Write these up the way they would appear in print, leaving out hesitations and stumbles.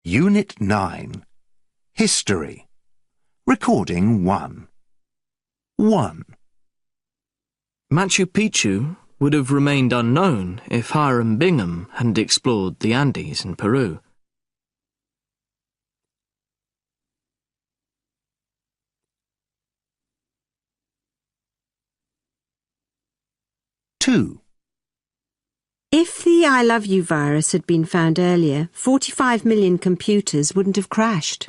Unit 9. History. Recording 1. 1. Machu Picchu would have remained unknown if Hiram Bingham hadn't explored the Andes in Peru. Two. If the I Love You virus had been found earlier, 45 million computers wouldn't have crashed.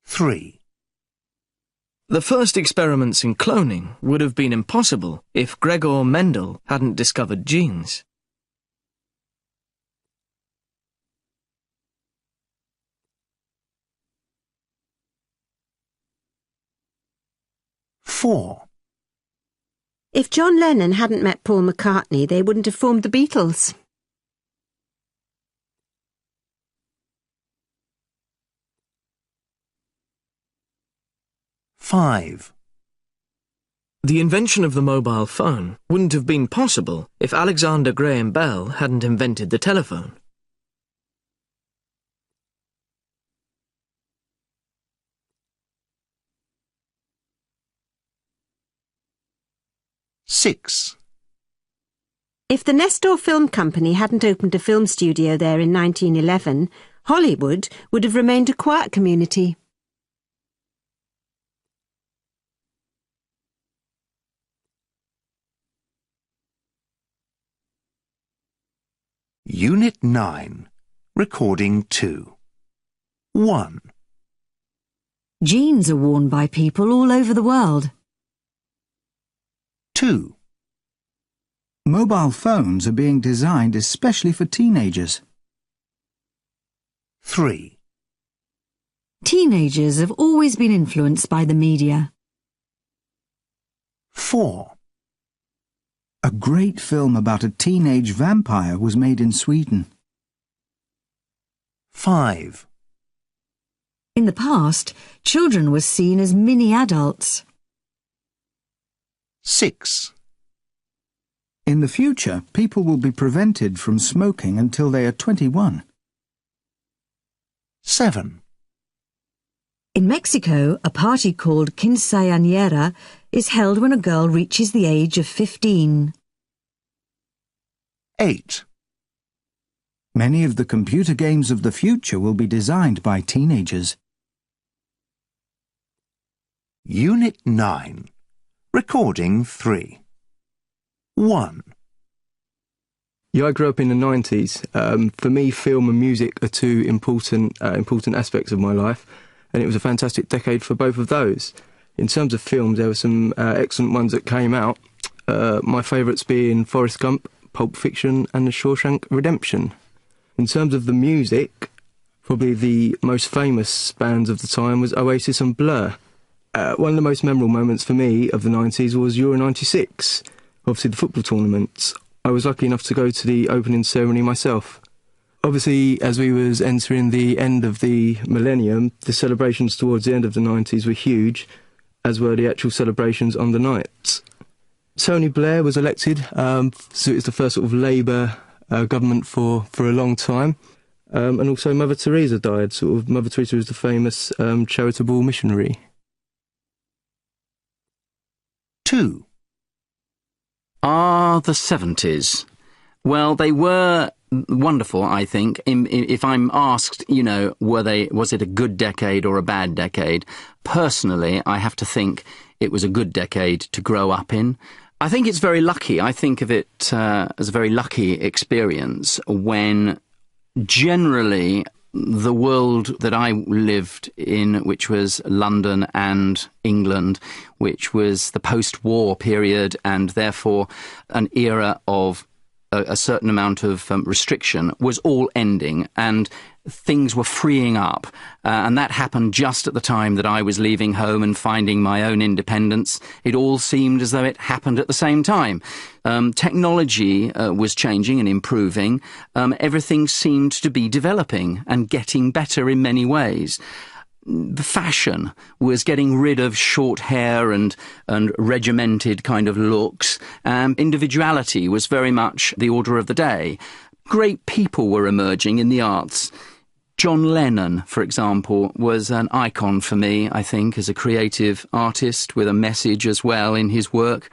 Three. The first experiments in cloning would have been impossible if Gregor Mendel hadn't discovered genes. Four. If John Lennon hadn't met Paul McCartney, they wouldn't have formed the Beatles. Five. The invention of the mobile phone wouldn't have been possible if Alexander Graham Bell hadn't invented the telephone. Six. If the Nestor Film Company hadn't opened a film studio there in 1911, Hollywood would have remained a quiet community. Unit 9. Recording 2. 1. Jeans are worn by people all over the world. 2. Mobile phones are being designed especially for teenagers. 3. Teenagers have always been influenced by the media. 4. A great film about a teenage vampire was made in Sweden. 5. In the past, children were seen as mini-adults. 6. In the future, people will be prevented from smoking until they are 21. 7. In Mexico, a party called quinceañera is held when a girl reaches the age of 15. 8. Many of the computer games of the future will be designed by teenagers. Unit 9. Recording 3. 1. Yeah, I grew up in the 90s. For me, film and music are two important aspects of my life, and it was a fantastic decade for both of those. In terms of films, there were some excellent ones that came out. My favourites being Forrest Gump, Pulp Fiction, and The Shawshank Redemption. In terms of the music, probably the most famous bands of the time was Oasis and Blur. One of the most memorable moments for me of the 90s was Euro 96, obviously the football tournament. I was lucky enough to go to the opening ceremony myself. Obviously, as we was entering the end of the millennium, the celebrations towards the end of the 90s were huge, as were the actual celebrations on the night. Tony Blair was elected, so it was the first sort of Labour government for a long time. And also Mother Teresa died. Mother Teresa was the famous charitable missionary. 2. The 70s. Well, they were wonderful, I think. If I'm asked, was it a good decade or a bad decade? Personally, I have to think it was a good decade to grow up in. I think it's very lucky. I think of it as a very lucky experience when generally the world that I lived in, which was London and England, which was the post-war period and therefore an era of a certain amount of restriction, was all ending and things were freeing up. And that happened just at the time that I was leaving home and finding my own independence. It all seemed as though it happened at the same time. Technology was changing and improving. Everything seemed to be developing and getting better in many ways. the fashion was getting rid of short hair and regimented kind of looks. Individuality was very much the order of the day. Great people were emerging in the arts. John Lennon, for example, was an icon for me, I think, as a creative artist with a message as well in his work.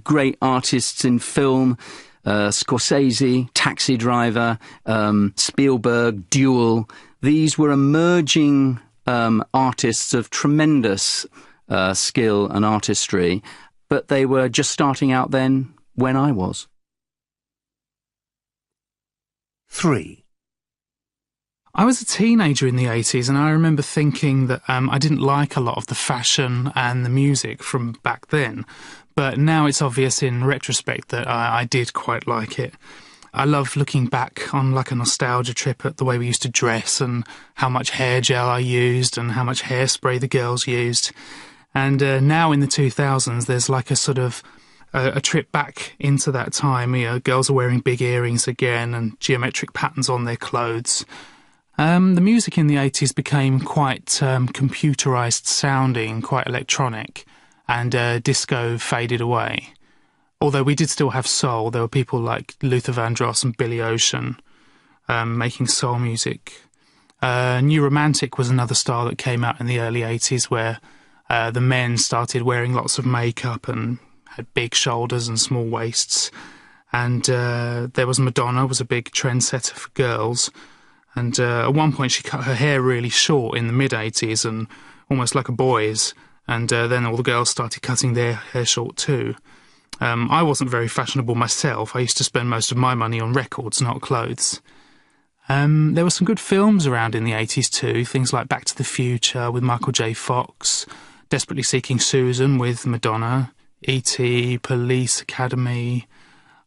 Great artists in film, Scorsese, Taxi Driver, Spielberg, Duel. These were emerging artists of tremendous skill and artistry, but they were just starting out then when I was. 3. I was a teenager in the 80s, and I remember thinking that I didn't like a lot of the fashion and the music from back then, but now it's obvious in retrospect that I did quite like it. I love looking back on like a nostalgia trip at the way we used to dress and how much hair gel I used and how much hairspray the girls used. And now in the 2000s, there's like a sort of a trip back into that time. You know, girls are wearing big earrings again and geometric patterns on their clothes. The music in the 80s became quite computerised sounding, quite electronic, and disco faded away. Although we did still have soul, there were people like Luther Vandross and Billy Ocean making soul music. New Romantic was another style that came out in the early 80s where the men started wearing lots of makeup and had big shoulders and small waists. And there was Madonna, was a big trendsetter for girls. And at one point she cut her hair really short in the mid-80s and almost like a boy's. And then all the girls started cutting their hair short too. I wasn't very fashionable myself. I used to spend most of my money on records, not clothes. There were some good films around in the 80s too, things like Back to the Future with Michael J. Fox, Desperately Seeking Susan with Madonna, E.T., Police Academy.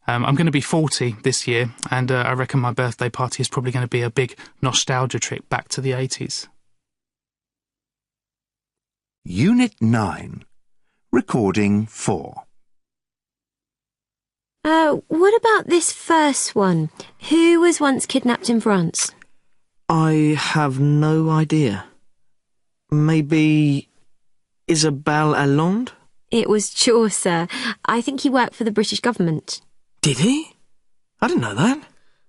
I'm going to be 40 this year, and I reckon my birthday party is probably going to be a big nostalgia trip back to the 80s. Unit 9. Recording 4. What about this first one? Who was once kidnapped in France? I have no idea. Maybe Isabelle Allende? It was Chaucer. I think he worked for the British government. Did he? I didn't know that.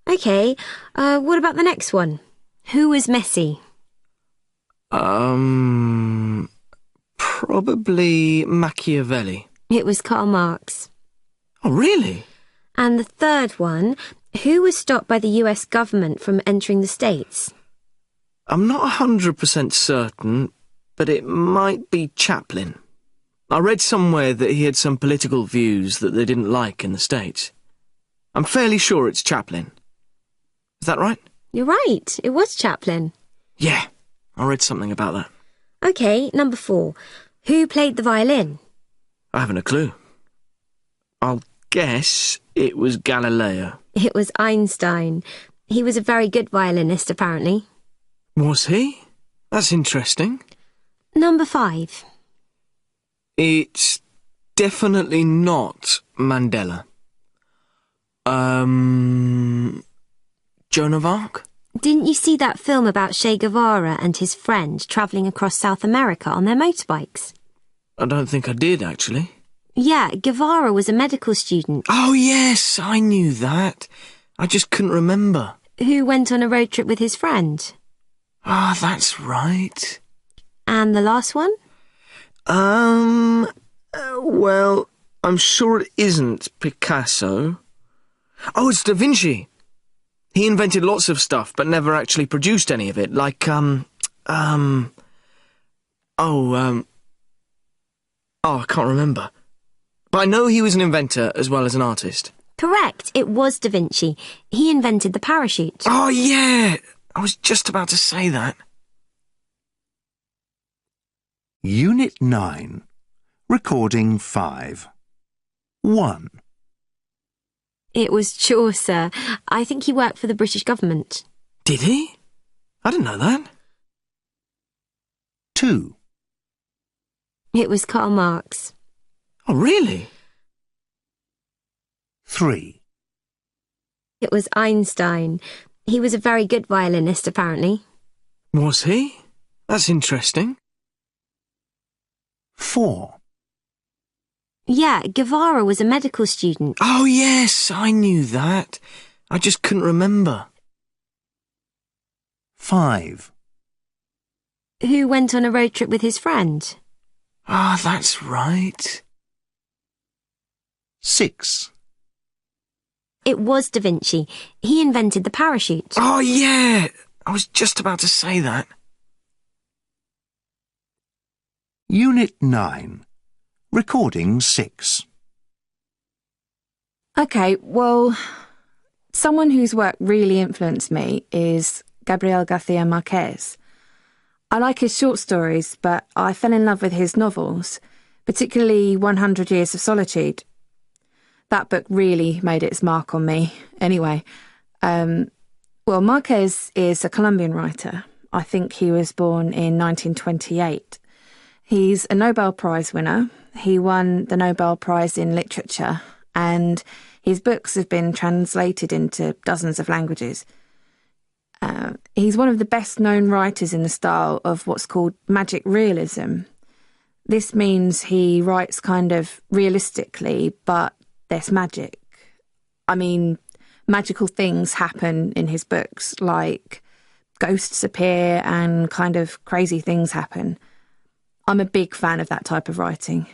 OK, what about the next one? Who was Messi? Probably Machiavelli. It was Karl Marx. Oh, really? And the third one, who was stopped by the US government from entering the States? I'm not 100% certain, but it might be Chaplin. I read somewhere that he had some political views that they didn't like in the States. I'm fairly sure it's Chaplin. Is that right? You're right, it was Chaplin. Yeah, I read something about that. OK, number 4. Who played the violin? I haven't a clue. I'll guess it was Galileo. It was Einstein. He was a very good violinist, apparently. Was he? That's interesting. Number 5. It's definitely not Mandela. Joan of Arc? Didn't you see that film about Che Guevara and his friend travelling across South America on their motorbikes? I don't think I did, actually. Yeah, Guevara was a medical student. Oh, yes, I knew that. I just couldn't remember. Who went on a road trip with his friend. Ah, that's right. And the last one? Well, I'm sure it isn't Picasso. Oh, it's Da Vinci. He invented lots of stuff, but never actually produced any of it, like, I can't remember. But I know he was an inventor as well as an artist. Correct, it was Da Vinci. He invented the parachute. Oh, yeah! I was just about to say that. Unit 9. Recording 5. 1. It was Chaucer. I think he worked for the British government. Did he? I didn't know that. 2. It was Karl Marx. Oh, really? 3. It was Einstein. He was a very good violinist, apparently. Was he? That's interesting. 4. Yeah, Guevara was a medical student. Oh, yes, I knew that. I just couldn't remember. 5. Who went on a road trip with his friend. Ah, that's right. 6. It was Da Vinci. He invented the parachute. Oh, yeah! I was just about to say that. Unit 9. Recording 6. OK, well, someone whose work really influenced me is Gabriel García Márquez. I like his short stories, but I fell in love with his novels, particularly 100 Years of Solitude. That book really made its mark on me. Anyway, Márquez is a Colombian writer. I think he was born in 1928. He's a Nobel Prize winner. He won the Nobel Prize in Literature, and his books have been translated into dozens of languages. He's one of the best-known writers in the style of what's called magic realism. This means he writes kind of realistically, but there's magic. I mean, magical things happen in his books, like ghosts appear and kind of crazy things happen. I'm a big fan of that type of writing.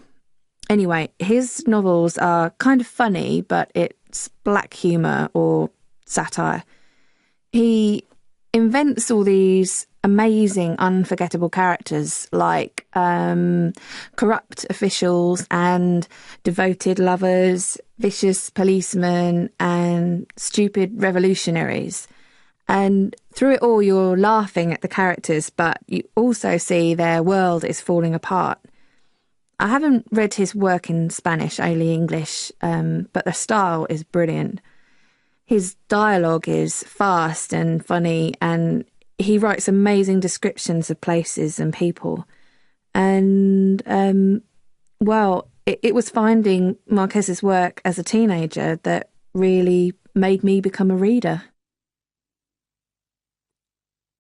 Anyway, his novels are kind of funny, but it's black humour or satire. He invents all these amazing, unforgettable characters like corrupt officials and devoted lovers, vicious policemen and stupid revolutionaries. And through it all, you're laughing at the characters, but you also see their world is falling apart. I haven't read his work in Spanish, only English, but the style is brilliant. His dialogue is fast and funny, and he writes amazing descriptions of places and people. And, it was finding Marquez's work as a teenager that really made me become a reader.